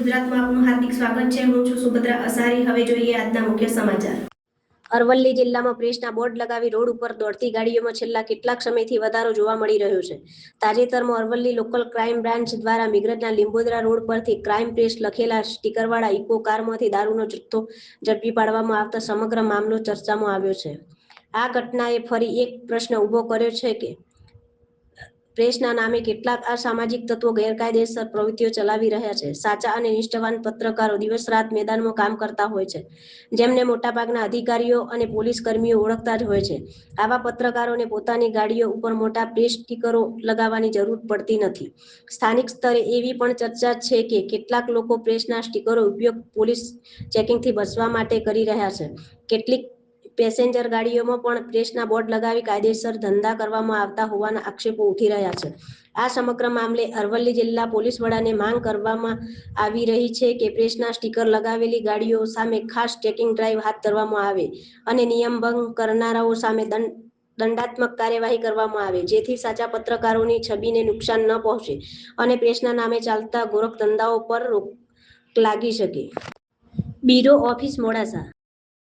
ગુજરાતમાં આપનું હાર્દિક સ્વાગત છે। હું છું સુભદ્રા અસારી। હવે જોઈએ આજના મુખ્ય સમાચાર। અરવલ્લી જિલ્લામાં પ્રેસના બોર્ડ લગાવી રોડ ઉપર દોડતી ગાડીઓમાં છેલ્લા કેટલાક સમયથી વધારો જોવા મળી રહ્યો છે। તાજેતરમાં અરવલ્લી લોકલ ક્રાઇમ બ્રાન્ચ દ્વારા મિગ્રજના લીંબોદરા રોડ પરથી ક્રાઇમ પ્રેસ લખેલા સ્ટીકરવાળા ઇકો કારમાંથી દારૂનો જથ્થો ઝડપી પાડવામાં આવતા સમગ્ર મામલો ચર્ચામાં આવ્યો છે। આ ઘટનાએ ફરી એક પ્રશ્ન ઊભો કર્યો છે કે પ્રેસના નામે કેટલાક અસામાજિક તત્વો ગેરકાયદેસર પ્રવૃત્તિઓ ચલાવી રહ્યા છે। સાચા અને નિષ્ઠાવાન પત્રકારો દિવસ રાત મેદાનમાં કામ કરતા હોય છે, જેમને મોટાભાગના અધિકારીઓ અને પોલીસ કર્મીઓ ઓળખતા જ હોય છે। આવા પત્રકારોને પોતાની ગાડીઓ ઉપર મોટા પ્રેસ સ્ટીકરો લગાવવાની જરૂર પડતી નથી। સ્થાનિક સ્તરે એવી પણ ચર્ચા છે કે કેટલાક લોકો પ્રેસના સ્ટીકરો ઉપયોગ પોલીસ ચેકિંગથી બચવા માટે કરી રહ્યા છે। કેટલીક પેસેન્જર ગાડીઓમાં પણ પ્રેસના બોર્ડ લગાવી કાયદેસર ધંધા કરવામાં આવતા હોવાના આક્ષેપો ઉઠી રહ્યા છે। આ સમગ્ર મામલે અરવલ્લી જિલ્લા પોલીસ વડાને માંગ કરવામાં આવી રહી છે કે પ્રેસના સ્ટીકર લગાવેલી ગાડીઓ સામે ખાસ ચેકિંગ ડ્રાઈવ હાથ ધરવામાં આવે અને નિયમ ભંગ કરનારાઓ સામે દંડાત્મક કાર્યવાહી કરવામાં આવે, જેથી સાચા પત્રકારોની છબીને નુકસાન ન પહોંચે અને પ્રેસના નામે ચાલતા ગોરખધંધાઓ પર રોક લાગી શકે। Bureau office, Modasa.